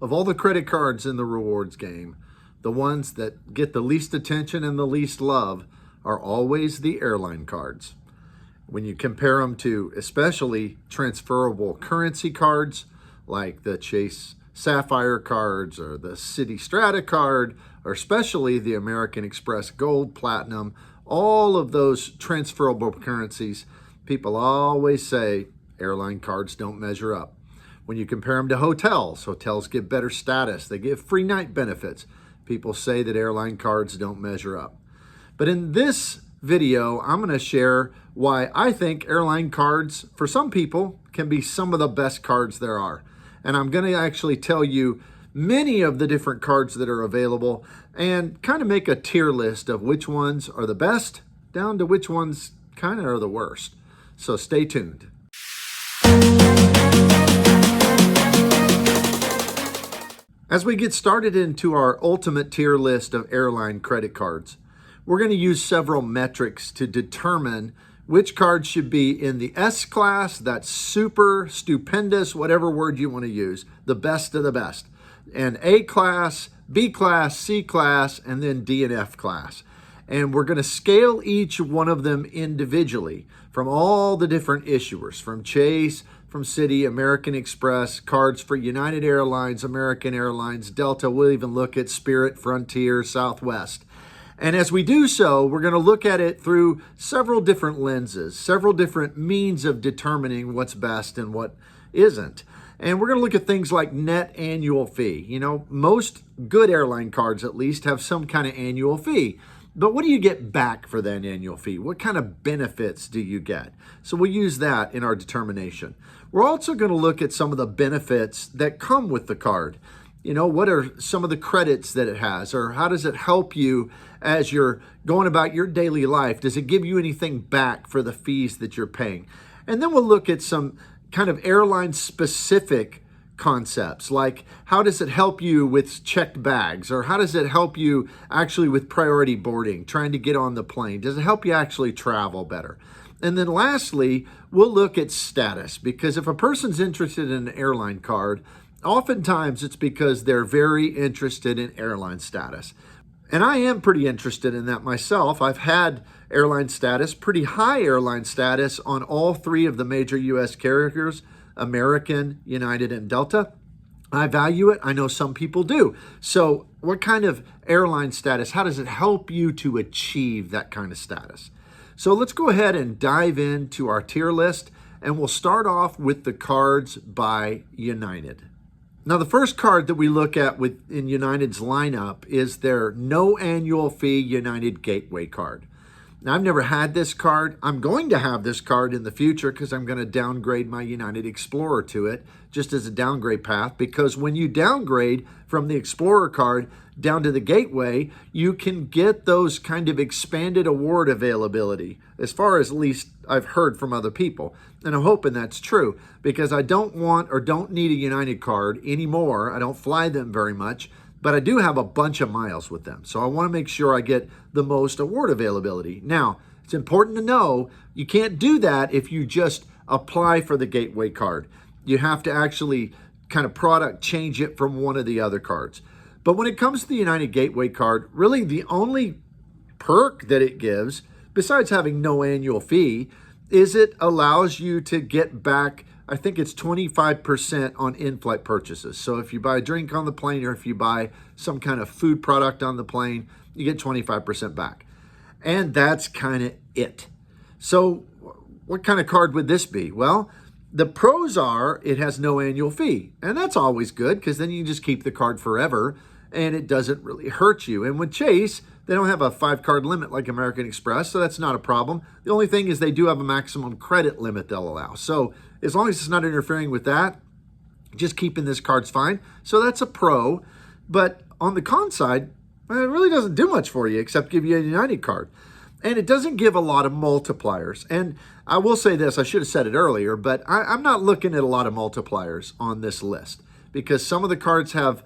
Of all the credit cards in the rewards game, the ones that get the least attention and the least love are always the airline cards. When you compare them to especially transferable currency cards like the Chase Sapphire cards or the Citi Strata card, or especially the American Express Gold Platinum, all of those transferable currencies, people always say airline cards don't measure up. When you compare them to hotels, hotels give better status. They give free night benefits. People say that airline cards don't measure up. But in this video, I'm going to share why I think airline cards, for some people, can be some of the best cards there are. And I'm going to actually tell you many of the different cards that are available and kind of make a tier list of which ones are the best down to which ones kind of are the worst. So stay tuned. As we get started into our ultimate tier list of airline credit cards, we're going to use several metrics to determine which card should be in the S class, that's super, stupendous, whatever word you want to use, the best of the best, and A class, B class, C class, and then D and F class. And we're going to scale each one of them individually from all the different issuers, from Chase, from Citi, American Express, cards for United Airlines, American Airlines, Delta. We'll even look at Spirit, Frontier, Southwest. And as we do so, we're going to look at it through several different lenses, several different means of determining what's best and what isn't. And we're going to look at things like net annual fee. You know, most good airline cards at least have some kind of annual fee. But what do you get back for that annual fee? What kind of benefits do you get? So we'll use that in our determination. We're also going to look at some of the benefits that come with the card. You know, what are some of the credits that it has, or how does it help you as you're going about your daily life? Does it give you anything back for the fees that you're paying? And then we'll look at some kind of airline specific concepts, like how does it help you with checked bags, or how does it help you actually with priority boarding, trying to get on the plane? Does it help you actually travel better? And then lastly, we'll look at status, because if a person's interested in an airline card, oftentimes it's because they're very interested in airline status. And I am pretty interested in that myself. I've had airline status, pretty high airline status on all three of the major U.S. carriers, American, United, and Delta. I value it. I know some people do. So what kind of airline status, how does it help you to achieve that kind of status? So let's go ahead and dive into our tier list, and we'll start off with the cards by United. Now, the first card that we look at in United's lineup is their no annual fee United Gateway card. Now, I've never had this card. I'm going to have this card in the future because I'm going to downgrade my United Explorer to it just as a downgrade path, because when you downgrade from the Explorer card down to the Gateway, you can get those kind of expanded award availability, as far as at least I've heard from other people. And I'm hoping that's true, because I don't want or don't need a United card anymore. I don't fly them very much, but I do have a bunch of miles with them. So I want to make sure I get the most award availability. Now, it's important to know you can't do that if you just apply for the Gateway card. You have to actually kind of product change it from one of the other cards. But when it comes to the United Gateway card, really the only perk that it gives, besides having no annual fee, is it allows you to get back, I think it's 25% on in-flight purchases. So if you buy a drink on the plane, or if you buy some kind of food product on the plane, you get 25% back. And that's kind of it. So what kind of card would this be? Well, the pros are it has no annual fee. And that's always good, because then you just keep the card forever and it doesn't really hurt you. And with Chase, they don't have a 5-card limit like American Express, so that's not a problem. The only thing is they do have a maximum credit limit they'll allow. So as long as it's not interfering with that, just keeping this card's fine. So that's a pro. But on the con side, it really doesn't do much for you except give you a United card. And it doesn't give a lot of multipliers. And I will say this, I should have said it earlier, but I'm not looking at a lot of multipliers on this list, because some of the cards have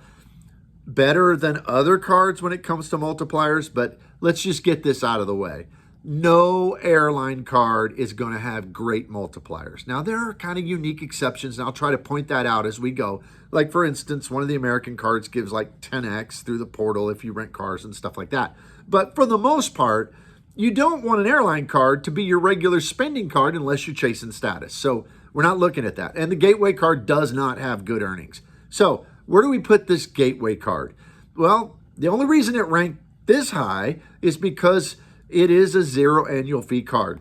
better than other cards when it comes to multipliers. But let's just get this out of the way. no airline card is going to have great multipliers. Now, there are kind of unique exceptions, and I'll try to point that out as we go. Like, for instance, one of the American cards gives like 10x through the portal if you rent cars and stuff like that. But for the most part, you don't want an airline card to be your regular spending card unless you're chasing status. So we're not looking at that. And the gateway card does not have good earnings. So where do we put this gateway card? Well, the only reason it ranked this high is because it is a zero annual fee card.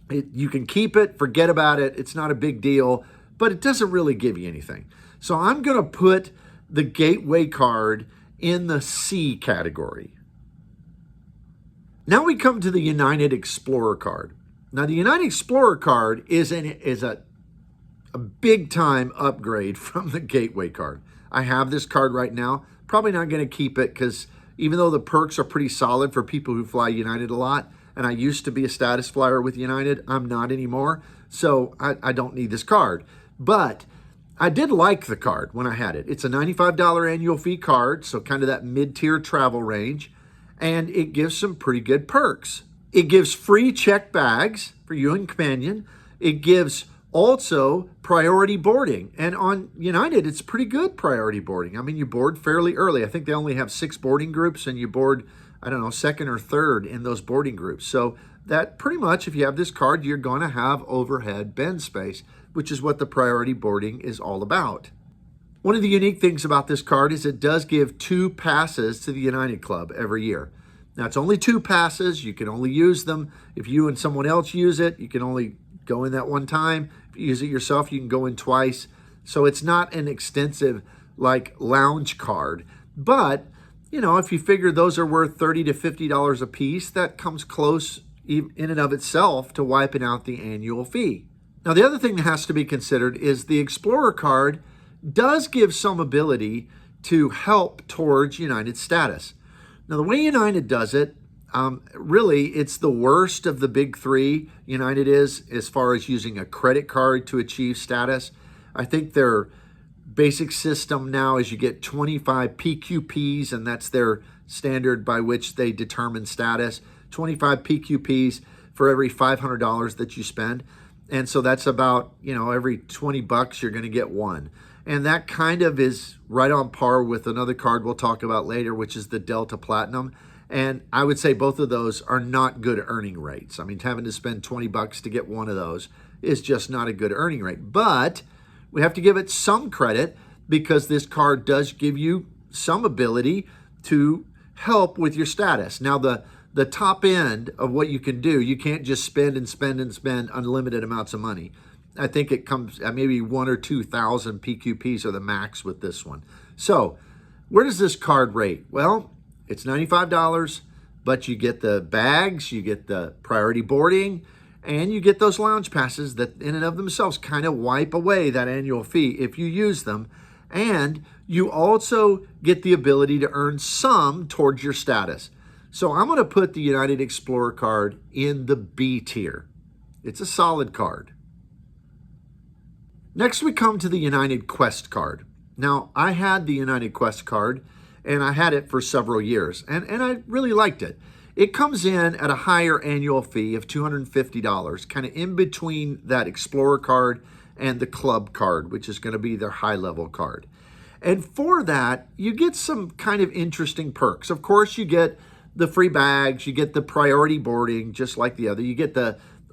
You can keep it, forget about it. It's not a big deal, but it doesn't really give you anything. So I'm going to put the gateway card in the C category. Now we come to the United Explorer card. Now the United Explorer card is a big time upgrade from the gateway card. I have this card right now. Probably not going to keep it because even though the perks are pretty solid for people who fly United a lot, and I used to be a status flyer with United, I'm not anymore, so I don't need this card. But I did like the card when I had it. It's a $95 annual fee card, so kind of that mid-tier travel range, and it gives some pretty good perks. It gives free checked bags for you and companion. It gives also priority boarding. And on United, it's pretty good priority boarding. I mean, you board fairly early. I think they only have 6 boarding groups, and you board, I don't know, second or third in those boarding groups. So that pretty much, if you have this card, you're going to have overhead bin space, which is what the priority boarding is all about. One of the unique things about this card is it does give 2 passes to the United Club every year. Now, it's only 2 passes. You can only use them. If you and someone else use it, you can only go in that one time. If you use it yourself, you can go in twice. So it's not an extensive like lounge card. But, you know, if you figure those are worth $30 to $50 a piece, that comes close in and of itself to wiping out the annual fee. Now, the other thing that has to be considered is the Explorer card does give some ability to help towards United status. Now, the way United does it, really, it's the worst of the big 3, United is, as far as using a credit card to achieve status. I think their basic system now is you get 25 PQPs, and that's their standard by which they determine status. 25 PQPs for every $500 that you spend. And so that's about, you know, every 20 bucks you're going to get 1. And that kind of is right on par with another card we'll talk about later, which is the Delta Platinum. And I would say both of those are not good earning rates. I mean, having to spend 20 bucks to get one of those is just not a good earning rate. But we have to give it some credit because this card does give you some ability to help with your status. Now, the top end of what you can do, you can't just spend and spend and spend unlimited amounts of money. I think it comes at maybe 1,000 or 2,000 PQPs are the max with this one. So where does this card rate? Well, it's $95, but you get the bags, you get the priority boarding, and you get those lounge passes that in and of themselves kind of wipe away that annual fee if you use them. And you also get the ability to earn some towards your status. So I'm going to put the United Explorer card in the B tier. It's a solid card. Next, we come to the United Quest card. Now, I had the United Quest card, and I had it for several years, and I really liked it. It comes in at a higher annual fee of $250, kind of in between that Explorer card and the Club card, which is going to be their high-level card. And for that, you get some kind of interesting perks. Of course, you get the free bags, you get the priority boarding, just like the other. You get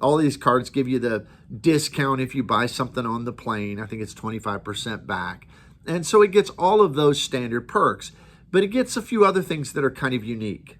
all these cards give you the discount if you buy something on the plane. I think it's 25% back. And so it gets all of those standard perks, but it gets a few other things that are kind of unique.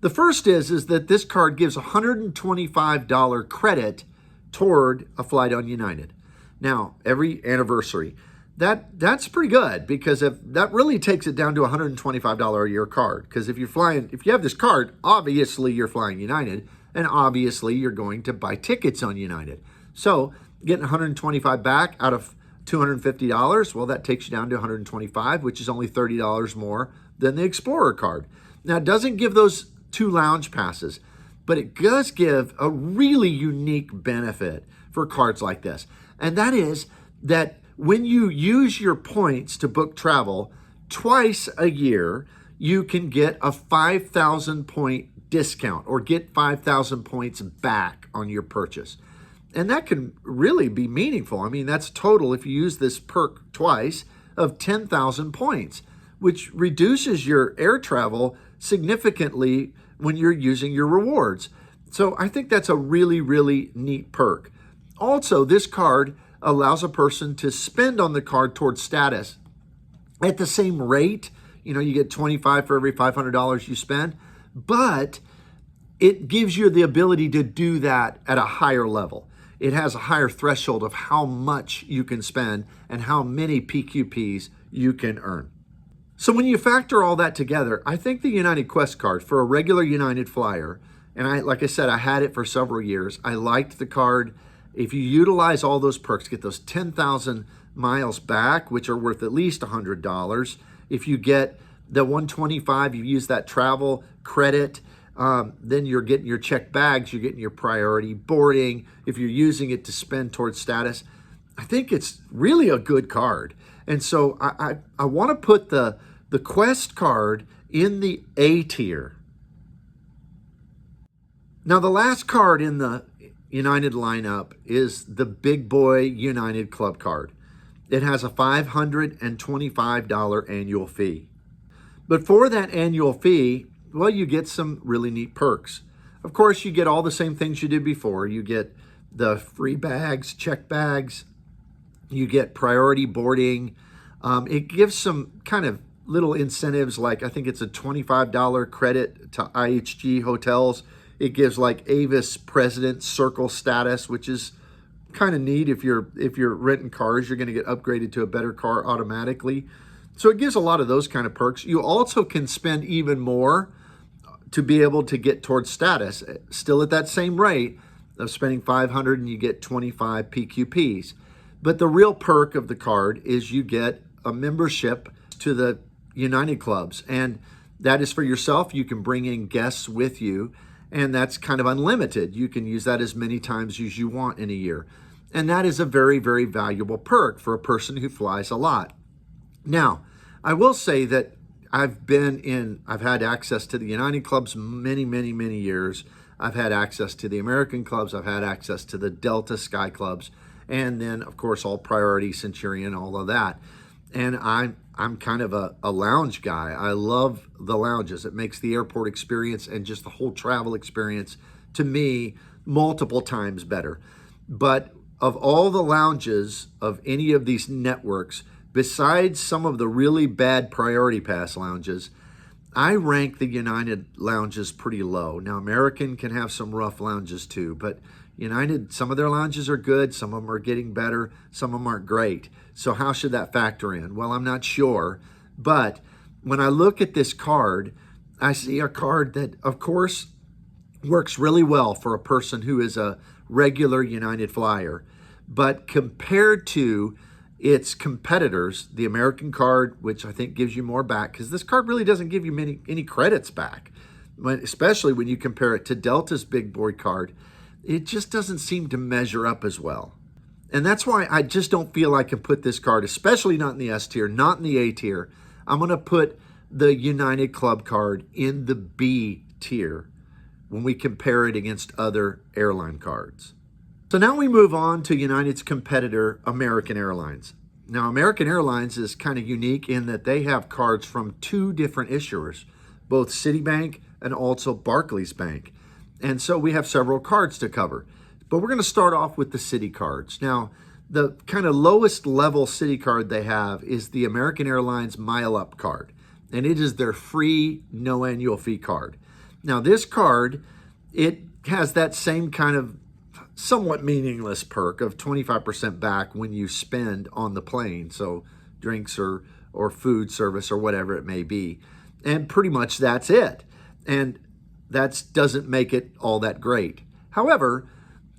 The first is that this card gives $125 credit toward a flight on United. Now, every anniversary, that's pretty good because if that really takes it down to $125 a year card. Because if you have this card, obviously you're flying United, and obviously you're going to buy tickets on United. So getting $125 back out of $250, well, that takes you down to $125, which is only $30 more than the Explorer card. Now, it doesn't give those 2 lounge passes, but it does give a really unique benefit for cards like this. And that is that when you use your points to book travel twice a year, you can get a 5,000 point discount or get 5,000 points back on your purchase. And that can really be meaningful. I mean, that's total, if you use this perk twice, of 10,000 points, which reduces your air travel significantly when you're using your rewards. So I think that's a really, really neat perk. Also, this card allows a person to spend on the card towards status at the same rate. You know, you get 25 for every $500 you spend, but it gives you the ability to do that at a higher level. It has a higher threshold of how much you can spend and how many PQPs you can earn. So when you factor all that together, I think the United Quest card for a regular United flyer, and like I said, I had it for several years. I liked the card. If you utilize all those perks, get those 10,000 miles back, which are worth at least $100. If you get the 125, you use that travel credit, then you're getting your checked bags, you're getting your priority boarding. If you're using it to spend towards status, I think it's really a good card. And so I want to put the Quest card in the A tier. Now, the last card in the United lineup is the Big Boy United Club card. It has a $525 annual fee. But for that annual fee, well, you get some really neat perks. Of course, you get all the same things you did before. You get the free bags, check bags. You get priority boarding. It gives some kind of little incentives, like I think it's a $25 credit to IHG hotels. It gives like Avis President Circle status, which is kind of neat. If you're renting cars, you're going to get upgraded to a better car automatically. So it gives a lot of those kind of perks. You also can spend even more to be able to get towards status, still at that same rate of spending 500 and you get 25 PQPs. But the real perk of the card is you get a membership to the United Clubs, and that is for yourself. You can bring in guests with you, and that's kind of unlimited. You can use that as many times as you want in a year. And that is a very, very valuable perk for a person who flies a lot. Now, I will say that I've had access to the United Clubs many, many, many years. I've had access to the American Clubs. I've had access to the Delta Sky Clubs. And then, of course, all Priority, Centurion, all of that. And I'm kind of a lounge guy. I love the lounges. It makes the airport experience and just the whole travel experience, to me, multiple times better. But of all the lounges of any of these networks, besides some of the really bad Priority Pass lounges, I rank the United lounges pretty low. Now, American can have some rough lounges too, but United, some of their lounges are good, some of them are getting better, some of them aren't great. So how should that factor in? Well, I'm not sure, but when I look at this card, I see a card that, of course, works really well for a person who is a regular United flyer, but compared to its competitors, the American card, which I think gives you more back, because this card really doesn't give you any credits back, especially when you compare it to Delta's Big Boy card. It just doesn't seem to measure up as well. And that's why I just don't feel I can put this card, especially not in the S tier, not in the A tier. I'm going to put the United Club card in the B tier when we compare it against other airline cards. So now we move on to United's competitor, American Airlines. Now, American Airlines is kind of unique in that they have cards from two different issuers, both Citibank and also Barclays Bank. And so we have several cards to cover. But we're going to start off with the Citi cards. Now, the kind of lowest level Citi card they have is the American Airlines Mile Up card. And it is their free, no annual fee card. Now, this card, it has that same kind of somewhat meaningless perk of 25% back when you spend on the plane. So drinks or food service or whatever it may be. And pretty much that's it. And that doesn't make it all that great. However,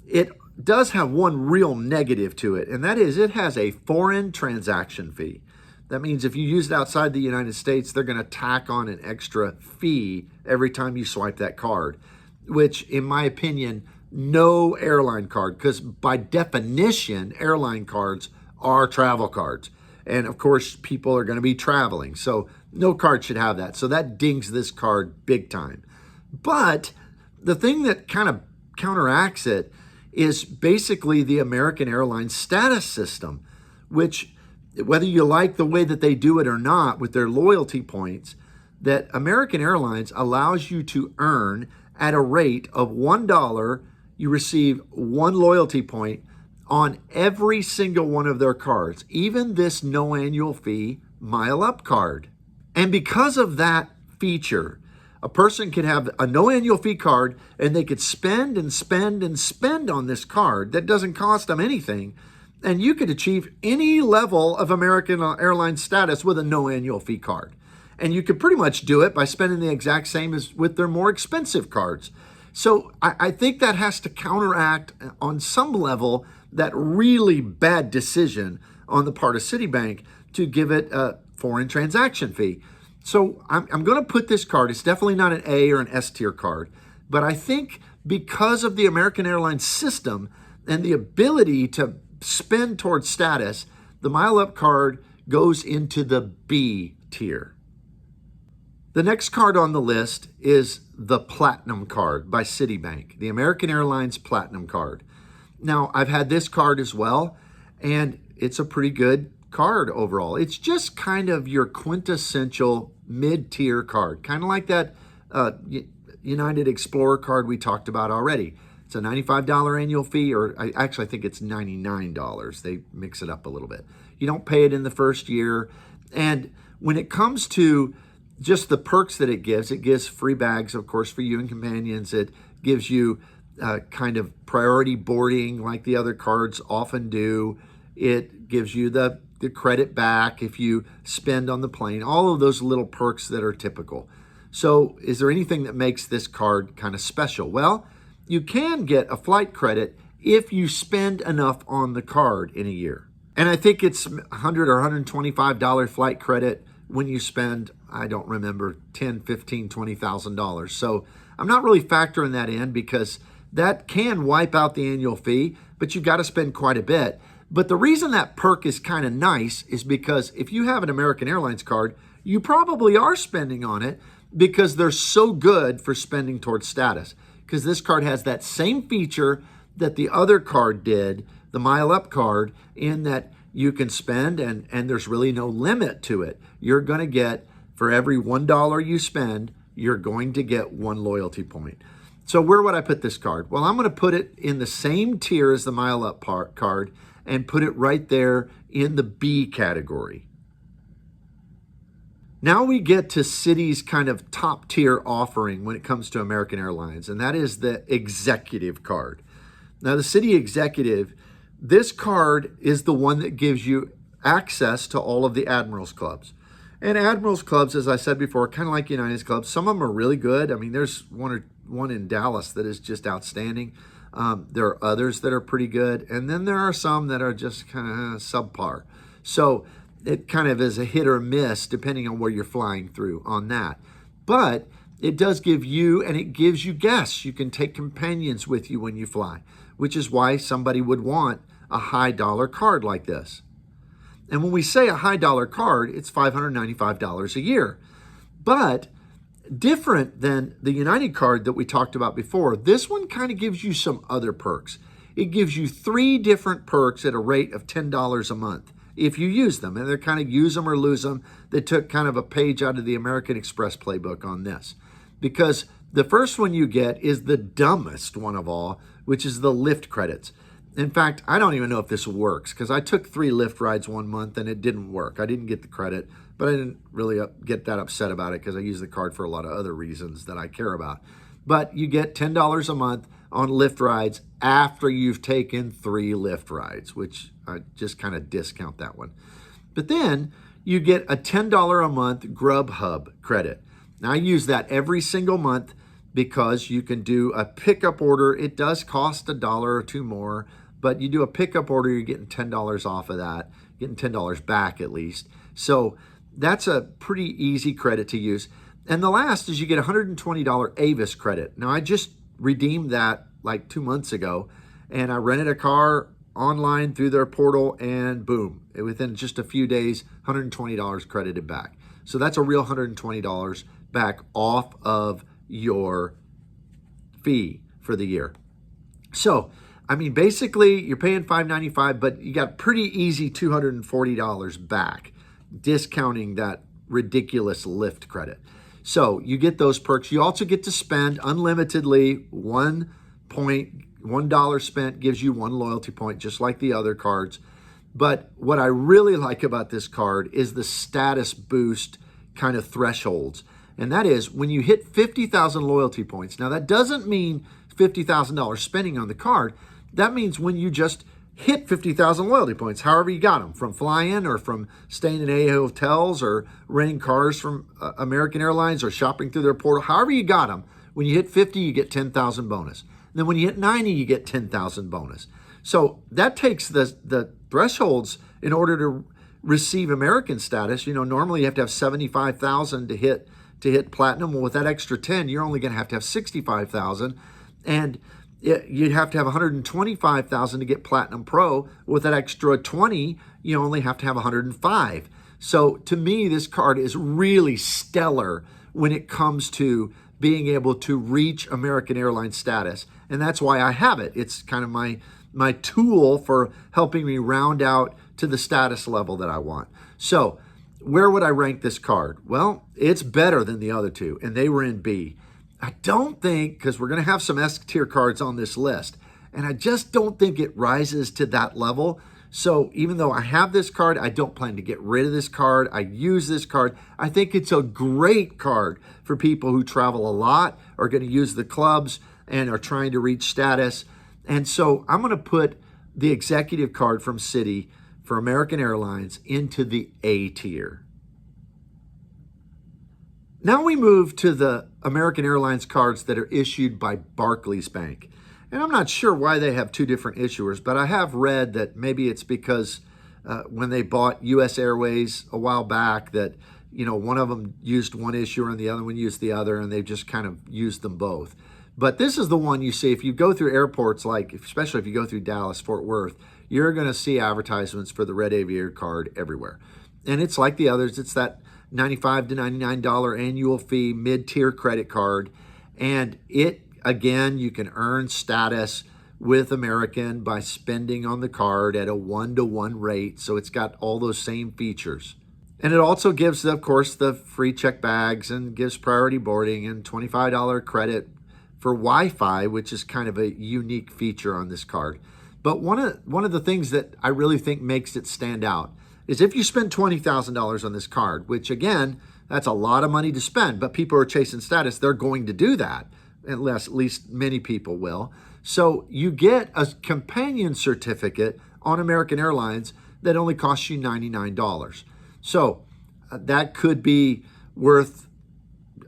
it does have one real negative to it, and that is it has a foreign transaction fee. That means if you use it outside the United States, they're going to tack on an extra fee every time you swipe that card, which, in my opinion, no airline card, because by definition, airline cards are travel cards. And of course, people are going to be traveling, so no card should have that. So that dings this card big time. But the thing that kind of counteracts it is basically the American Airlines status system, which, whether you like the way that they do it or not with their loyalty points, that American Airlines allows you to earn at a rate of $1, you receive 1 loyalty point on every single one of their cards, even this no annual fee Mile Up card. And because of that feature, a person could have a no annual fee card and they could spend and spend and spend on this card that doesn't cost them anything. And you could achieve any level of American Airlines status with a no annual fee card. And you could pretty much do it by spending the exact same as with their more expensive cards. So I think that has to counteract on some level that really bad decision on the part of Citibank to give it a foreign transaction fee. So I'm going to put this card, it's definitely not an A or an S tier card, but I think because of the American Airlines system and the ability to spend towards status, the Mile Up card goes into the B tier. The next card on the list is the Platinum card by Citibank, the American Airlines Platinum card. Now, I've had this card as well, and it's a pretty good card overall. It's just kind of your quintessential mid-tier card, kind of like that United Explorer card we talked about already. It's a $95 annual fee, or I think it's $99. They mix it up a little bit. You don't pay it in the first year. And when it comes to just the perks that it gives free bags, of course, for you and companions. It gives you kind of priority boarding like the other cards often do. It gives you the credit back if you spend on the plane, all of those little perks that are typical. So is there anything that makes this card kind of special? Well, you can get a flight credit if you spend enough on the card in a year. And I think it's $100 or $125 flight credit when you spend, I don't remember, $10,000, $15,000, $20,000. So I'm not really factoring that in because that can wipe out the annual fee, but you've got to spend quite a bit. But the reason that perk is kind of nice is because if you have an American Airlines card, you probably are spending on it because they're so good for spending towards status. Because this card has that same feature that the other card did, the Mile Up card, in that you can spend and there's really no limit to it. You're going to get, for every $1 you spend, you're going to get 1 loyalty point. So where would I put this card? Well, I'm going to put it in the same tier as the Mile Up card and put it right there in the B category. Now we get to Citi's kind of top tier offering when it comes to American Airlines, and that is the Executive card. Now the Citi Executive, this card is the one that gives you access to all of the Admirals Clubs. And Admirals Clubs, as I said before, kind of like United's Clubs. Some of them are really good. I mean, there's one in Dallas that is just outstanding. There are others that are pretty good. And then there are some that are just kind of subpar. So it kind of is a hit or miss depending on where you're flying through on that. But it does give you, and it gives you guests. You can take companions with you when you fly, which is why somebody would want a high dollar card like this. And when we say a high dollar card, it's $595 a year. But different than the United card that we talked about before, this one kind of gives you some other perks. It gives you 3 different perks at a rate of $10 a month if you use them. And they're kind of use them or lose them. They took kind of a page out of the American Express playbook on this. Because the first one you get is the dumbest one of all, which is the Lyft credits. In fact, I don't even know if this works because I took 3 Lyft rides one month and it didn't work. I didn't get the credit, but I didn't really get that upset about it because I use the card for a lot of other reasons that I care about. But you get $10 a month on Lyft rides after you've taken 3 Lyft rides, which I just kind of discount that one. But then you get a $10 a month Grubhub credit. Now I use that every single month because you can do a pickup order. It does cost $1 or $2 more, but you do a pickup order, you're getting $10 off of that, getting $10 back at least. So that's a pretty easy credit to use. And the last is you get a $120 Avis credit. Now I just redeemed that like 2 months ago, and I rented a car online through their portal, and boom, within just a few days, $120 credited back. So that's a real $120 back off of your fee for the year. So, I mean, basically you're paying $595, but you got pretty easy $240 back, discounting that ridiculous lift credit. So you get those perks. You also get to spend unlimitedly. $1 spent gives you 1 loyalty point, just like the other cards. But what I really like about this card is the status boost kind of thresholds. And that is when you hit 50,000 loyalty points. Now that doesn't mean $50,000 spending on the card. That means when you just hit 50,000 loyalty points, however you got them, from flying or from staying in AA hotels or renting cars from American Airlines or shopping through their portal, however you got them, when you hit 50, you get 10,000 bonus. And then when you hit 90, you get 10,000 bonus. So that takes the thresholds in order to receive American status. You know, normally you have to have 75,000 to hit platinum. Well, with that extra 10, you're only going to have 65,000. And you'd have to have 125,000 to get Platinum Pro. With that extra 20, you only have to have 105. So to me, this card is really stellar when it comes to being able to reach American Airlines status. And that's why I have it. It's kind of my tool for helping me round out to the status level that I want. So where would I rank this card? Well, it's better than the other two, and they were in B. I don't think, because we're going to have some S tier cards on this list, and I just don't think it rises to that level. So even though I have this card, I don't plan to get rid of this card. I use this card. I think it's a great card for people who travel a lot, are going to use the clubs, and are trying to reach status. And so I'm going to put the executive card from Citi for American Airlines into the A tier. Now we move to the American Airlines cards that are issued by Barclays Bank. And I'm not sure why they have two different issuers, but I have read that maybe it's because when they bought US Airways a while back that, you know, one of them used one issuer and the other one used the other, and they've just kind of used them both. But this is the one you see if you go through airports, like especially if you go through Dallas, Fort Worth, you're going to see advertisements for the Red Aviator card everywhere. And it's like the others. It's that $95 to $99 annual fee mid-tier credit card. And it, again, you can earn status with American by spending on the card at a 1-to-1 rate. So it's got all those same features. And it also gives, of course, the free check bags and gives priority boarding and $25 credit for Wi-Fi, which is kind of a unique feature on this card. But one of the things that I really think makes it stand out is if you spend $20,000 on this card, which again, that's a lot of money to spend, but people are chasing status, they're going to do that, unless at least many people will. So you get a companion certificate on American Airlines that only costs you $99. So that could be worth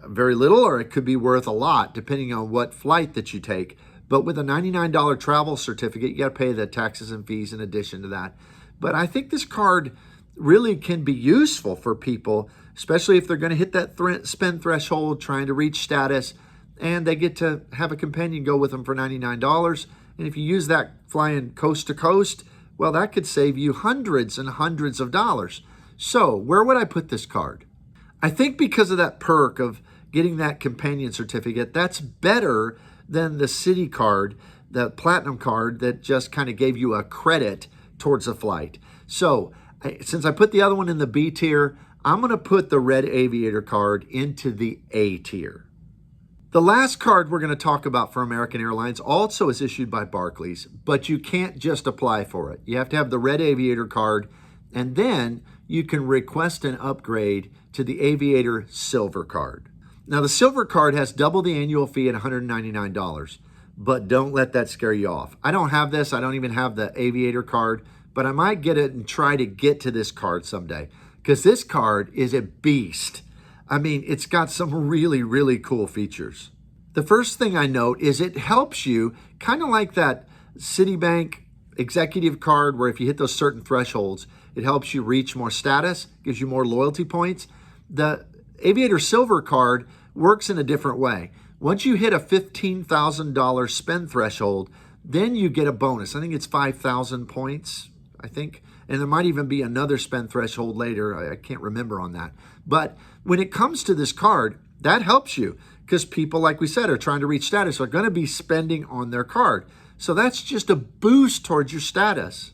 very little, or it could be worth a lot, depending on what flight that you take. But with a $99 travel certificate, you got to pay the taxes and fees in addition to that. But I think this card really can be useful for people, especially if they're going to hit that spend threshold, trying to reach status, and they get to have a companion go with them for $99. And if you use that flying coast to coast, well, that could save you hundreds and hundreds of dollars. So where would I put this card? I think because of that perk of getting that companion certificate, that's better than the Citi card, the Platinum card that just kind of gave you a credit towards a flight. So since I put the other one in the B tier, I'm going to put the Red Aviator card into the A tier. The last card we're going to talk about for American Airlines also is issued by Barclays, but you can't just apply for it. You have to have the Red Aviator card, and then you can request an upgrade to the Aviator Silver card. Now, the Silver card has double the annual fee at $199, but don't let that scare you off. I don't have this. I don't even have the Aviator card, but I might get it and try to get to this card someday, because this card is a beast. I mean, it's got some really, really cool features. The first thing I note is it helps you, kind of like that Citibank executive card, where if you hit those certain thresholds, it helps you reach more status, gives you more loyalty points. The Aviator Silver card works in a different way. Once you hit a $15,000 spend threshold, then you get a bonus. I think it's 5,000 points, I think. And there might even be another spend threshold later. I can't remember on that. But when it comes to this card, that helps you, because people, like we said, are trying to reach status, are going to be spending on their card. So that's just a boost towards your status.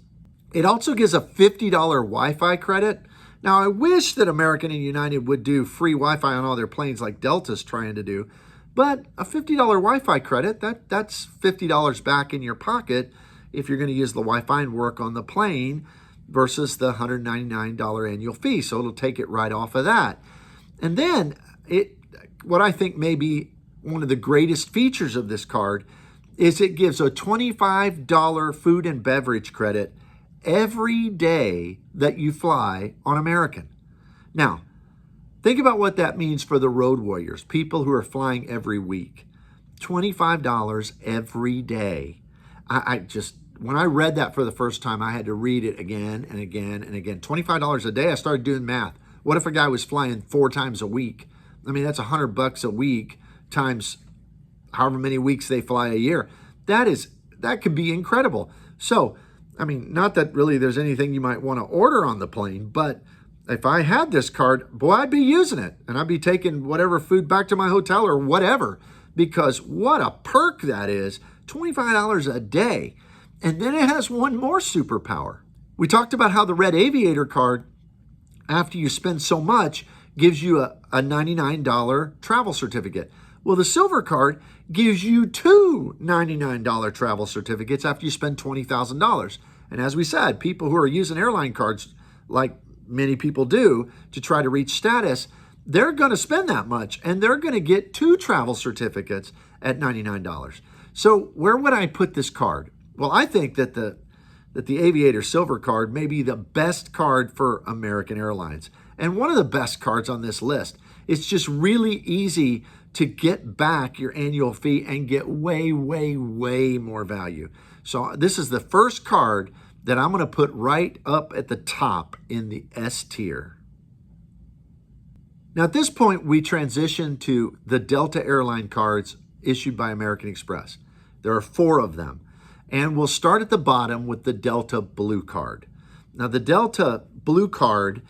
It also gives a $50 Wi-Fi credit. Now, I wish that American and United would do free Wi-Fi on all their planes like Delta's trying to do, but a $50 Wi-Fi credit, that's $50 back in your pocket if you're going to use the Wi-Fi and work on the plane versus the $199 annual fee. So it'll take it right off of that. And then what I think may be one of the greatest features of this card is it gives a $25 food and beverage credit every day that you fly on American. Now, think about what that means for the road warriors, people who are flying every week. $25 every day. When I read that for the first time, I had to read it again and again and again. $25 a day, I started doing math. What if a guy was flying 4 times a week? I mean, that's $100 a week times however many weeks they fly a year. That could be incredible. So, I mean, not that really there's anything you might want to order on the plane, but if I had this card, boy, I'd be using it. And I'd be taking whatever food back to my hotel or whatever, because what a perk that is, $25 a day. And then it has one more superpower. We talked about how the Red Aviator card, after you spend so much, gives you a $99 travel certificate. Well, the Silver card gives you 2 $99 travel certificates after you spend $20,000. And as we said, people who are using airline cards, like many people do, to try to reach status, they're going to spend that much, and they're going to get 2 travel certificates at $99. So where would I put this card? Well, I think that the Aviator Silver card may be the best card for American Airlines, and one of the best cards on this list. It's just really easy to get back your annual fee and get way, way, way more value. So this is the first card that I'm going to put right up at the top in the S tier. Now at this point, we transition to the Delta Airline cards issued by American Express. There are 4 of them. And we'll start at the bottom with the Delta Blue card. Now the Delta Blue card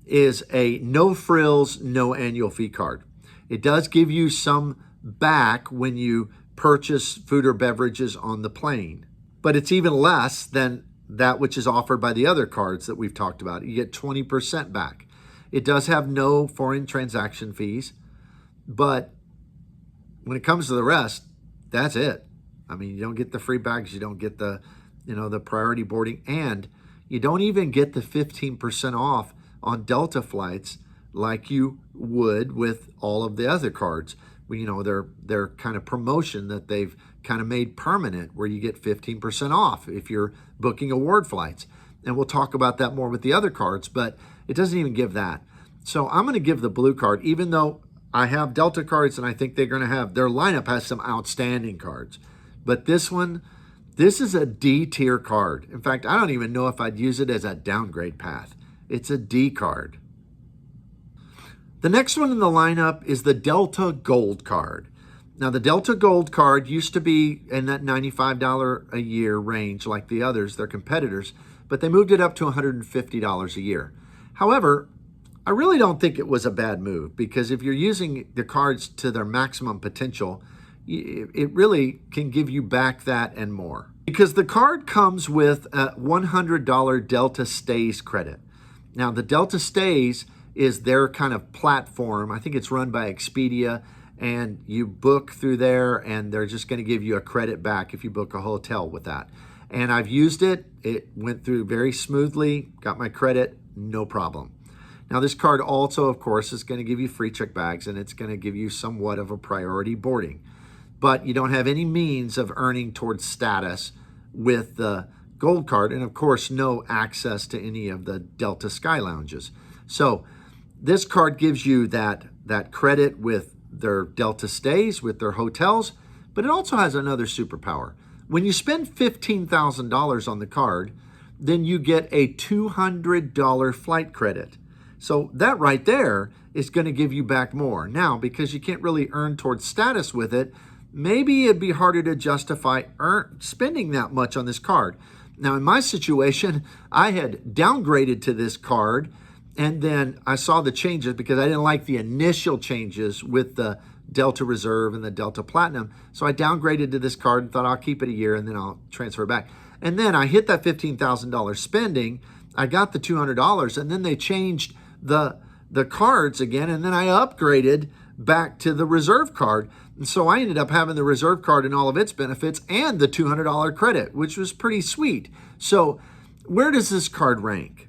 is a no frills, no annual fee card. It does give you some back when you purchase food or beverages on the plane, but it's even less than that which is offered by the other cards that we've talked about. You get 20% back. It does have no foreign transaction fees, but when it comes to the rest, that's it. I mean, you don't get the free bags, you don't get the priority boarding, and you don't even get the 15% off on Delta flights like you would with all of the other cards. Their kind of promotion that they've kind of made permanent, where you get 15% off if you're booking award flights. And we'll talk about that more with the other cards, but it doesn't even give that. So I'm going to give the Blue card, even though I have Delta cards and I think they're going to have, their lineup has some outstanding cards. But this is a D tier card. In fact, I don't even know if I'd use it as a downgrade path. It's a D card. The next one in the lineup is the Delta Gold card. Now, the Delta Gold card used to be in that $95 a year range like the others, their competitors, but they moved it up to $150 a year. However, I really don't think it was a bad move, because if you're using the cards to their maximum potential, it really can give you back that and more. Because the card comes with a $100 Delta Stays credit. Now, the Delta Stays is their kind of platform. I think it's run by Expedia, and you book through there, and they're just going to give you a credit back if you book a hotel with that. And I've used it. It went through very smoothly, got my credit, no problem. Now, this card also, of course, is going to give you free check bags, and it's going to give you somewhat of a priority boarding. But you don't have any means of earning towards status with the Gold card, and of course, no access to any of the Delta Sky Lounges. So this card gives you that credit with their Delta Stays, with their hotels, but it also has another superpower. When you spend $15,000 on the card, then you get a $200 flight credit. So that right there is going to give you back more. Now, because you can't really earn towards status with it, maybe it'd be harder to justify spending that much on this card. Now, in my situation, I had downgraded to this card, and then I saw the changes because I didn't like the initial changes with the Delta Reserve and the Delta Platinum. So I downgraded to this card and thought I'll keep it a year and then I'll transfer it back. And then I hit that $15,000 spending. I got the $200 and then they changed the cards again. And then I upgraded back to the Reserve card. And so I ended up having the Reserve card and all of its benefits and the $200 credit, which was pretty sweet. So where does this card rank?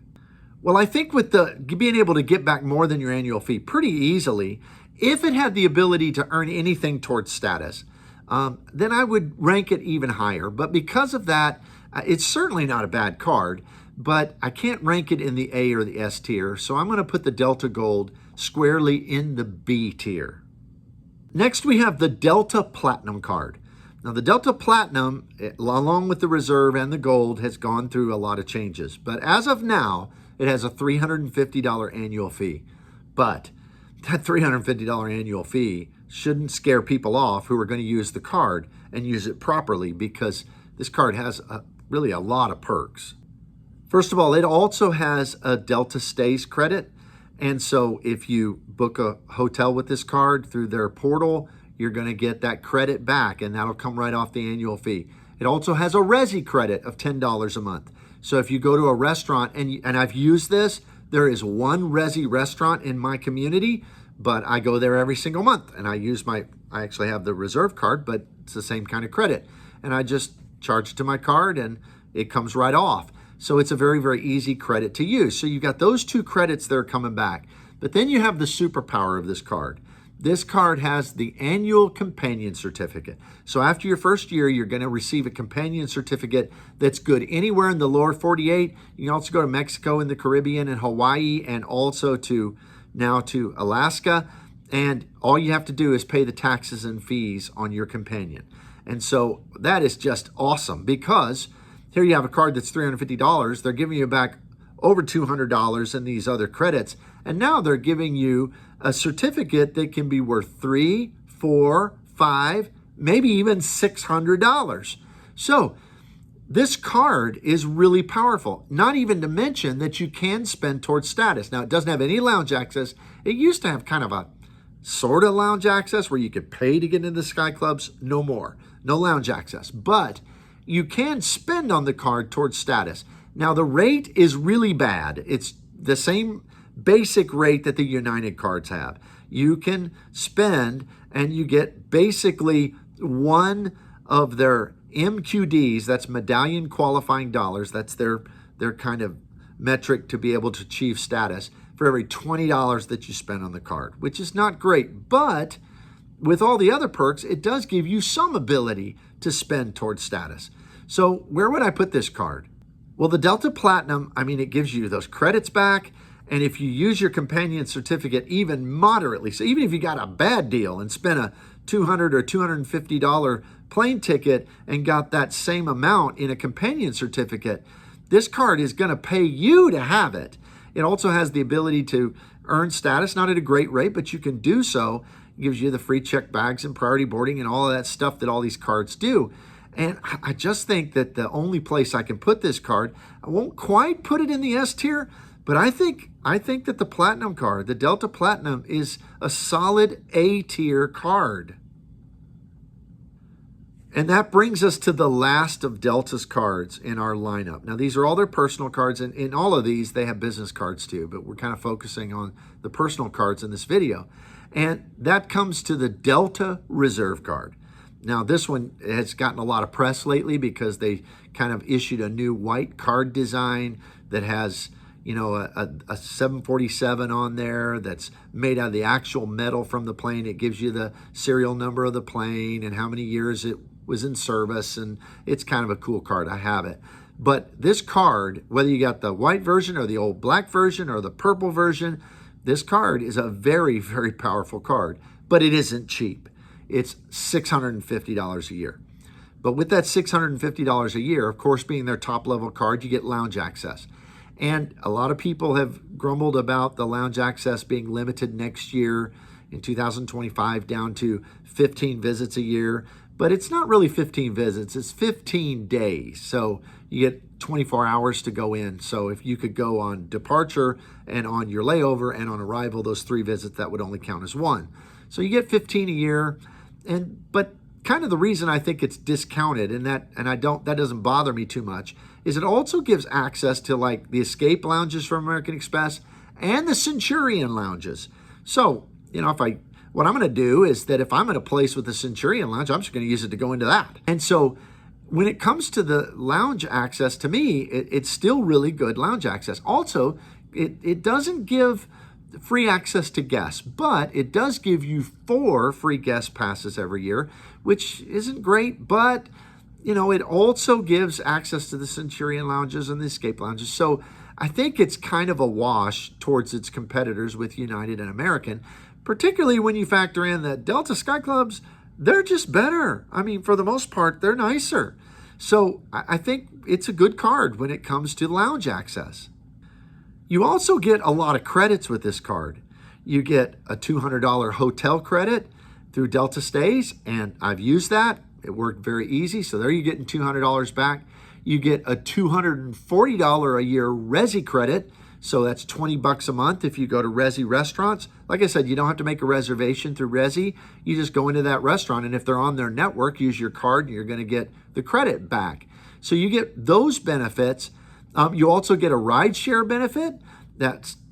Well, I think with the being able to get back more than your annual fee pretty easily, if it had the ability to earn anything towards status, then I would rank it even higher. But because of that, it's certainly not a bad card, but I can't rank it in the A or the S tier. So I'm going to put the Delta Gold squarely in the B tier. Next, we have the Delta Platinum card. Now, the Delta Platinum, along with the Reserve and the Gold, has gone through a lot of changes. But as of now, it has a $350 annual fee. But that $350 annual fee shouldn't scare people off who are going to use the card and use it properly, because this card has really a lot of perks. First of all, it also has a Delta Stays credit. And so if you book a hotel with this card through their portal, you're going to get that credit back, and that'll come right off the annual fee. It also has a Resi credit of $10 a month. So if you go to a restaurant, and I've used this, there is one Resi restaurant in my community, but I go there every single month, and I actually have the Reserve card, but it's the same kind of credit. And I just charge it to my card, and it comes right off. So it's a very, very easy credit to use. So you got those two credits that are coming back. But then you have the superpower of this card. This card has the annual companion certificate. So after your first year, you're going to receive a companion certificate that's good anywhere in the lower 48. You can also go to Mexico and the Caribbean and Hawaii, and also to Alaska. And all you have to do is pay the taxes and fees on your companion. And so that is just awesome, because here you have a card that's $350. They're giving you back over $200 in these other credits. And now they're giving you a certificate that can be worth $300, $400, $500, maybe even $600. So this card is really powerful, not even to mention that you can spend towards status. Now, it doesn't have any lounge access. It used to have kind of a sort of lounge access where you could pay to get into the Sky Clubs. No more. No lounge access. But you can spend on the card towards status. Now, the rate is really bad. It's the same basic rate that the United cards have. You can spend and you get basically one of their MQDs, that's medallion qualifying dollars. That's their kind of metric to be able to achieve status, for every $20 that you spend on the card, which is not great. But with all the other perks, it does give you some ability to spend towards status. So where would I put this card? Well, the Delta Platinum, it gives you those credits back. And if you use your companion certificate even moderately, so even if you got a bad deal and spent a $200 or $250 plane ticket and got that same amount in a companion certificate, this card is going to pay you to have it. It also has the ability to earn status, not at a great rate, but you can do so. It gives you the free check bags and priority boarding and all of that stuff that all these cards do. And I just think that the only place I can put this card, I won't quite put it in the S tier, but I think that the Platinum card, the Delta Platinum, is a solid A tier card. And that brings us to the last of Delta's cards in our lineup. Now, these are all their personal cards, and in all of these, they have business cards too, but we're kind of focusing on the personal cards in this video. And that comes to the Delta Reserve card. Now, this one has gotten a lot of press lately because they kind of issued a new white card design that has, a 747 on there that's made out of the actual metal from the plane. It gives you the serial number of the plane and how many years it was in service, and it's kind of a cool card. I have it. But this card, whether you got the white version or the old black version or the purple version, this card is a very, very powerful card, but it isn't cheap. It's $650 a year. But with that $650 a year, of course, being their top level card, you get lounge access. And a lot of people have grumbled about the lounge access being limited next year in 2025 down to 15 visits a year. But it's not really 15 visits, it's 15 days. So you get 24 hours to go in. So if you could go on departure and on your layover and on arrival, those 3 visits, that would only count as 1. So you get 15 a year. But kind of the reason I think it's discounted that doesn't bother me too much is it also gives access to like the escape lounges from American Express and the Centurion lounges. So, what I'm going to do is that if I'm in a place with the Centurion lounge, I'm just going to use it to go into that. And so when it comes to the lounge access, to me, it's still really good lounge access. Also, it doesn't give free access to guests, but it does give you 4 free guest passes every year, which isn't great, but it also gives access to the Centurion lounges and the escape lounges. So I think it's kind of a wash towards its competitors with United and American, particularly when you factor in that Delta Sky Clubs, they're just better. I mean, for the most part, they're nicer. So I think it's a good card when it comes to lounge access. You also get a lot of credits with this card. You get a $200 hotel credit through Delta Stays, and I've used that. It worked very easy. So there you're getting $200 back. You get a $240 a year Resi credit. So that's $20 a month if you go to Resi restaurants. Like I said, you don't have to make a reservation through Resi. You just go into that restaurant, and if they're on their network, use your card and you're going to get the credit back. So you get those benefits. You also get a rideshare benefit.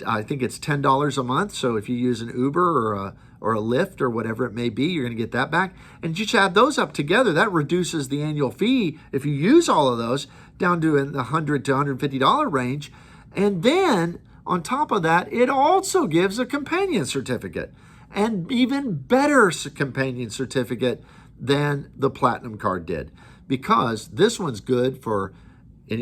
I think it's $10 a month. So if you use an Uber or a Lyft or whatever it may be, you're going to get that back. And just add those up together, that reduces the annual fee, if you use all of those, down to in the $100 to $150 range. And then on top of that, it also gives a companion certificate, and even better companion certificate than the Platinum card did, because this one's good for,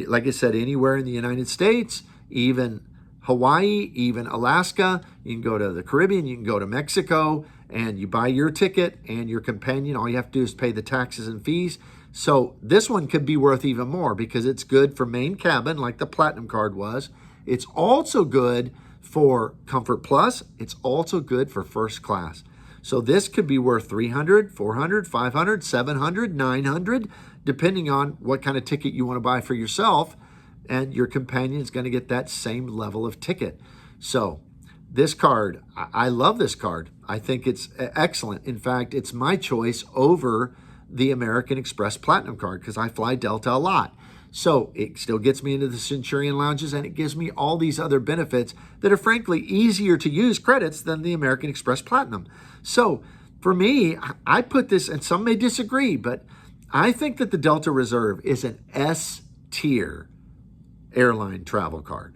like I said, anywhere in the United States, even Hawaii, even Alaska. You can go to the Caribbean, you can go to Mexico, and you buy your ticket and your companion. All you have to do is pay the taxes and fees. So this one could be worth even more because it's good for main cabin like the Platinum card was. It's also good for Comfort Plus. It's also good for first class. So this could be worth $300, $400, $500, $700, $900, depending on what kind of ticket you want to buy for yourself. And your companion is going to get that same level of ticket. So this card, I love this card. I think it's excellent. In fact, it's my choice over the American Express Platinum card because I fly Delta a lot. So it still gets me into the Centurion lounges, and it gives me all these other benefits that are frankly easier to use credits than the American Express Platinum. So for me, I put this, and some may disagree, but I think that the Delta Reserve is an S tier airline travel card.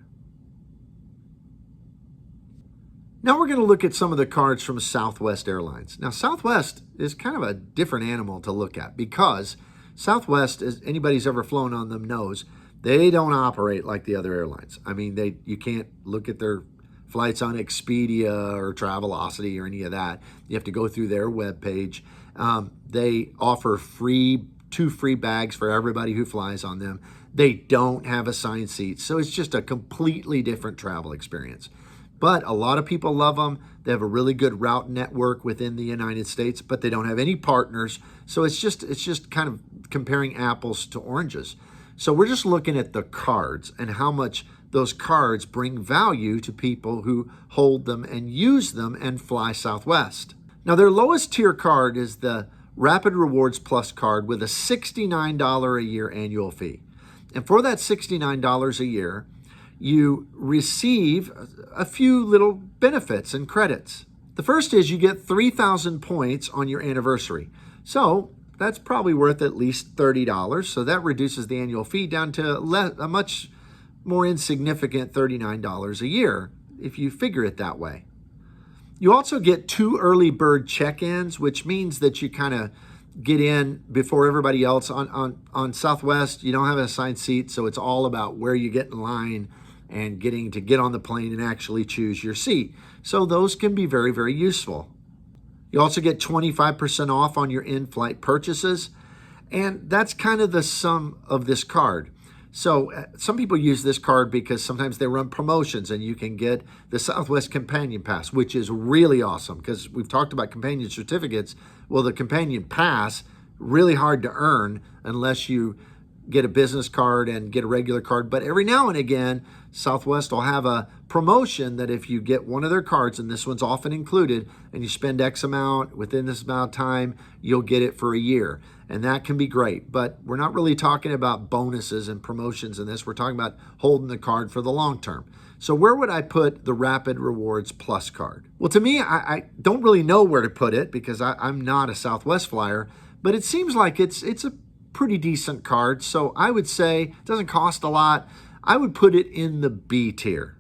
Now we're going to look at some of the cards from Southwest Airlines. Now Southwest is kind of a different animal to look at because Southwest, as anybody's ever flown on them knows, they don't operate like the other airlines. I mean, you can't look at their flights on Expedia or Travelocity or any of that. You have to go through their webpage. They offer 2 free bags for everybody who flies on them. They don't have assigned seats. So it's just a completely different travel experience. But a lot of people love them. They have a really good route network within the United States, but they don't have any partners. So it's just kind of comparing apples to oranges. So we're just looking at the cards and how much those cards bring value to people who hold them and use them and fly Southwest. Now their lowest tier card is the Rapid Rewards Plus card with a $69 a year annual fee. And for that $69 a year, you receive a few little benefits and credits. The first is you get 3,000 points on your anniversary. So that's probably worth at least $30. So that reduces the annual fee down to a much more insignificant $39 a year, if you figure it that way. You also get 2 early bird check-ins, which means that you kind of get in before everybody else. On Southwest, you don't have an assigned seat, so it's all about where you get in line and getting to get on the plane and actually choose your seat. So those can be very, very useful. You also get 25% off on your in-flight purchases, and that's kind of the sum of this card. So some people use this card because sometimes they run promotions and you can get the Southwest Companion Pass, which is really awesome because we've talked about companion certificates. Well, the Companion Pass, really hard to earn unless you get a business card and get a regular card. But every now and again, Southwest will have a promotion that if you get one of their cards, and this one's often included, and you spend X amount within this amount of time, you'll get it for a year. And that can be great. But we're not really talking about bonuses and promotions in this. We're talking about holding the card for the long term. So where would I put the Rapid Rewards Plus card? Well, to me, I don't really know where to put it because I'm not a Southwest flyer, but it seems like it's a pretty decent card. So I would say it doesn't cost a lot. I would put it in the B tier.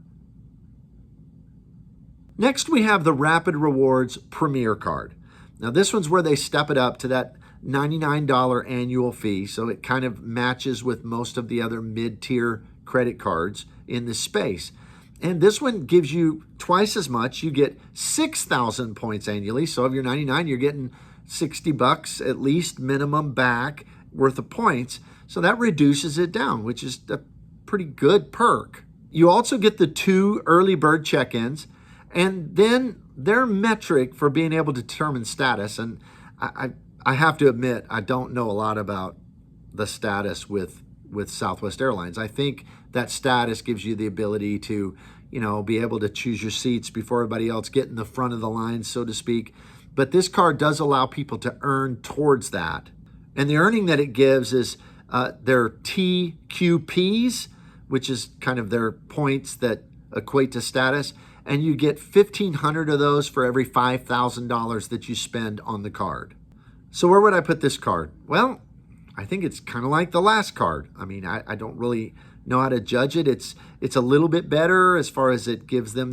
Next, we have the Rapid Rewards Premier card. Now this one's where they step it up to that $99 annual fee. So it kind of matches with most of the other mid-tier credit cards in this space. And this one gives you twice as much. You get 6,000 points annually. So if you're 99, you're getting $60 at least minimum back worth of points. So that reduces it down, which is a pretty good perk. You also get the 2 early bird check-ins, and then their metric for being able to determine status. And I have to admit, I don't know a lot about the status with Southwest Airlines. I think that status gives you the ability to, be able to choose your seats before everybody else, get in the front of the line, so to speak. But this card does allow people to earn towards that. And the earning that it gives is their TQPs, which is kind of their points that equate to status. And you get 1,500 of those for every $5,000 that you spend on the card. So where would I put this card? Well, I think it's kind of like the last card. I mean, I don't really know how to judge it. It's a little bit better as far as it gives them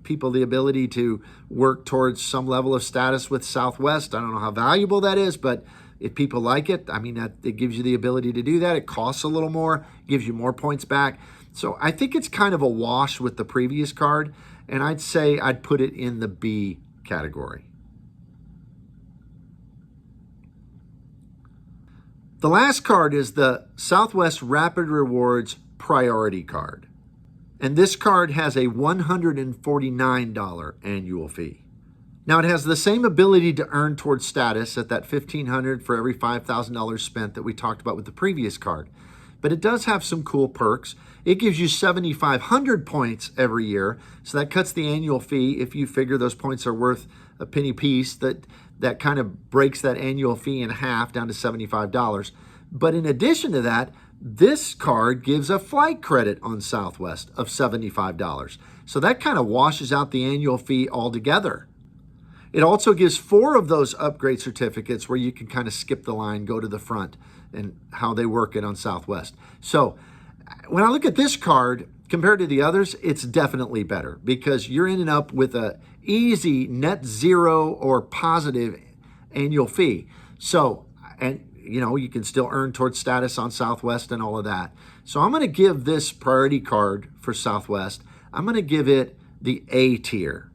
people the ability to work towards some level of status with Southwest. I don't know how valuable that is, but if people like it, I mean, it gives you the ability to do that. It costs a little more, gives you more points back. So I think it's kind of a wash with the previous card, and I'd say I'd put it in the B category. The last card is the Southwest Rapid Rewards Priority card. And this card has a $149 annual fee. Now it has the same ability to earn towards status at that $1,500 for every $5,000 spent that we talked about with the previous card. But it does have some cool perks. It gives you 7,500 points every year. So that cuts the annual fee. If you figure those points are worth a penny piece, that kind of breaks that annual fee in half down to $75. But in addition to that, this card gives a flight credit on Southwest of $75. So that kind of washes out the annual fee altogether. It also gives 4 of those upgrade certificates where you can kind of skip the line, go to the front, and how they work it on Southwest. So when I look at this card compared to the others, it's definitely better because you're ending up with a easy net zero or positive annual fee. So, and you can still earn towards status on Southwest and all of that. So I'm going to give this priority card for Southwest, I'm going to give it the A tier.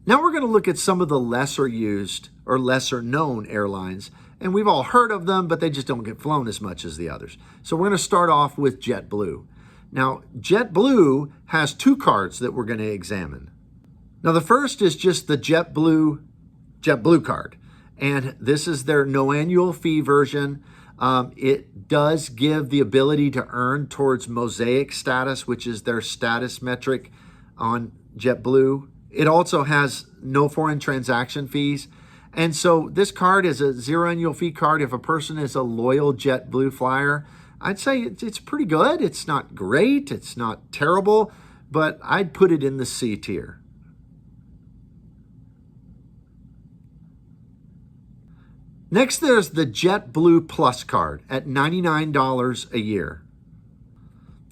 Now we're going to look at some of the lesser used or lesser known airlines, and we've all heard of them, but they just don't get flown as much as the others. So we're going to start off with JetBlue. Now, JetBlue has 2 cards that we're going to examine. Now, the first is just the JetBlue card, and this is their no annual fee version. It does give the ability to earn towards Mosaic status, which is their status metric on JetBlue. It also has no foreign transaction fees. And so this card is a 0 annual fee card. If a person is a loyal JetBlue flyer, I'd say it's pretty good. It's not great. It's not terrible, but I'd put it in the C tier. Next, there's the JetBlue Plus card at $99 a year.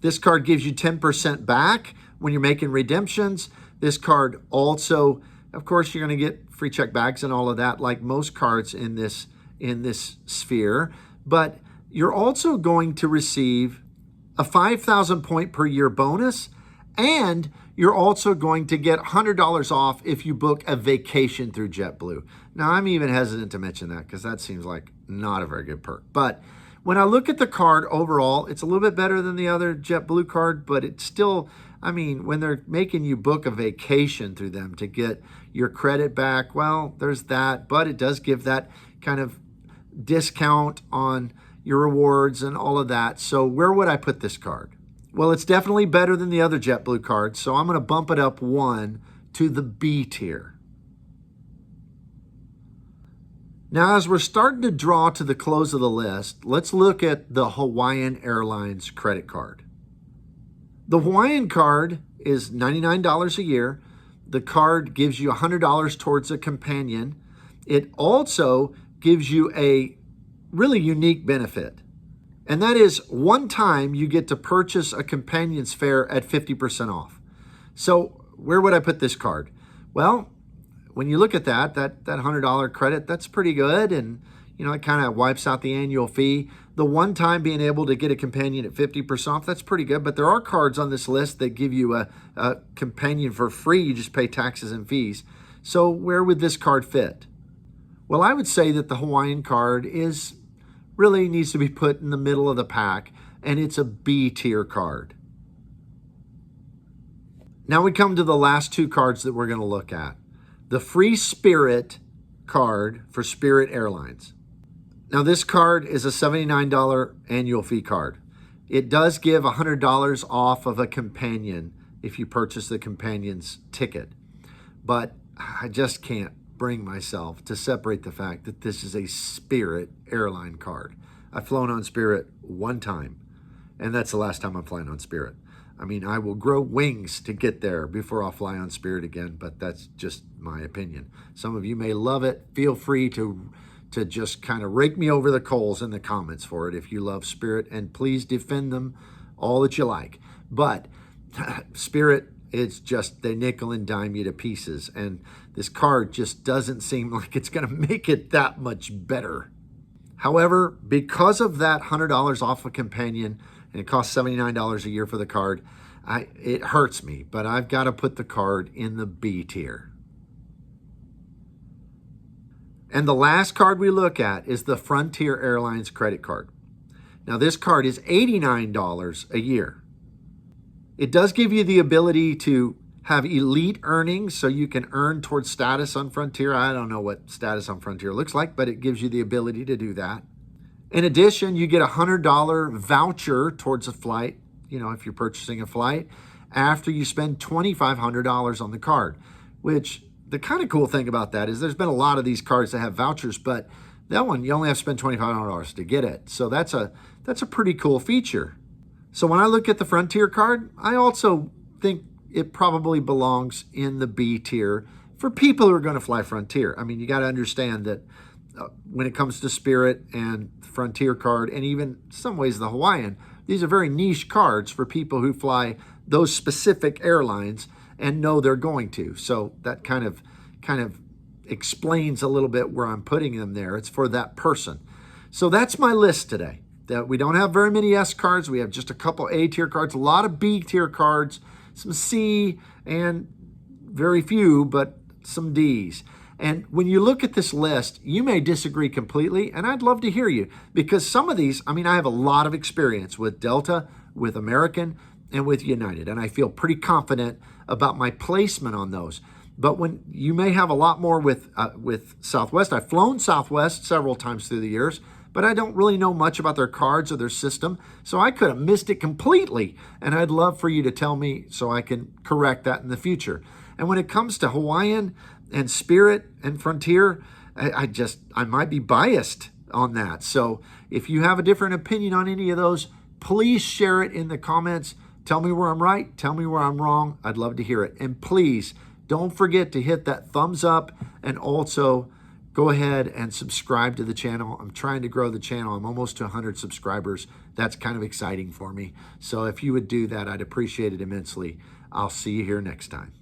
This card gives you 10% back when you're making redemptions. This card also, of course, you're going to get free check bags and all of that, like most cards in this sphere. But you're also going to receive a 5,000 point per year bonus, and you're also going to get $100 off if you book a vacation through JetBlue. Now, I'm even hesitant to mention that because that seems like not a very good perk. But When I look at the card overall, it's a little bit better than the other JetBlue card, but it's still, I mean, when they're making you book a vacation through them to get your credit back, well, there's that, but it does give that kind of discount on your rewards and all of that. So where would I put this card? Well, it's definitely better than the other JetBlue cards, so I'm going to bump it up one to the B tier. Now, as we're starting to draw to the close of the list, let's look at the Hawaiian Airlines credit card. The Hawaiian card is $99 a year. The card gives you $100 towards a companion. It also gives you a really unique benefit, and that is one time you get to purchase a companion's fare at 50% off. So where would I put this card? Well, when you look at that $100 credit, that's pretty good. And, you know, it kind of wipes out the annual fee. The one time being able to get a companion at 50% off, that's pretty good. But there are cards on this list that give you a companion for free. You just pay taxes and fees. So where would this card fit? Well, I would say that the Hawaiian card really needs to be put in the middle of the pack, and it's a B tier card. Now we come to the last two cards that we're going to look at. The free Spirit card for Spirit Airlines. Now this card is a $79 annual fee card. It does give $100 off of a companion if you purchase the companion's ticket. But I just can't bring myself to separate the fact that this is a Spirit airline card. I've flown on Spirit one time, and that's the last time I'm flying on Spirit. I mean, I will grow wings to get there before I'll fly on Spirit again, but that's just my opinion. Some of you may love it. Feel free to just kind of rake me over the coals in the comments for it if you love Spirit, and please defend them all that you like. But Spirit, it's just they nickel and dime you to pieces, and this card just doesn't seem like it's going to make it that much better. However, because of that $100 off a companion, and it costs $79 a year for the card, it hurts me, but I've got to put the card in the B tier. And the last card we look at is the Frontier Airlines credit card. Now this card is $89 a year. It does give you the ability to have elite earnings, so you can earn towards status on Frontier. I don't know what status on Frontier looks like, but it gives you the ability to do that. In addition, you get a $100 voucher towards a flight, you know, if you're purchasing a flight, after you spend $2,500 on the card, which the kind of cool thing about that is there's been a lot of these cards that have vouchers, but that one, you only have to spend $2,500 to get it. So that's a pretty cool feature. So when I look at the Frontier card, I also think it probably belongs in the B tier for people who are going to fly Frontier. I mean, you got to understand that when it comes to Spirit and Frontier card, and even some ways the Hawaiian, these are very niche cards for people who fly those specific airlines and know they're going to. So that kind of explains a little bit where I'm putting them there. It's for that person. So that's my list today. That we don't have very many S cards. We have just a couple A tier cards, a lot of B tier cards, some C, and very few, but some D's. And when you look at this list, you may disagree completely, and I'd love to hear you, because some of these, I mean, I have a lot of experience with Delta, with American, and with United, and I feel pretty confident about my placement on those. But when you may have a lot more with Southwest. I've flown Southwest several times through the years, but I don't really know much about their cards or their system, so I could have missed it completely, and I'd love for you to tell me so I can correct that in the future. And when it comes to Hawaiian and Spirit and Frontier, I might be biased on that. So if you have a different opinion on any of those, please share it in the comments. Tell me where I'm right. Tell me where I'm wrong. I'd love to hear it. And please don't forget to hit that thumbs up, and also go ahead and subscribe to the channel. I'm trying to grow the channel. I'm almost to 100 subscribers. That's kind of exciting for me. So if you would do that, I'd appreciate it immensely. I'll see you here next time.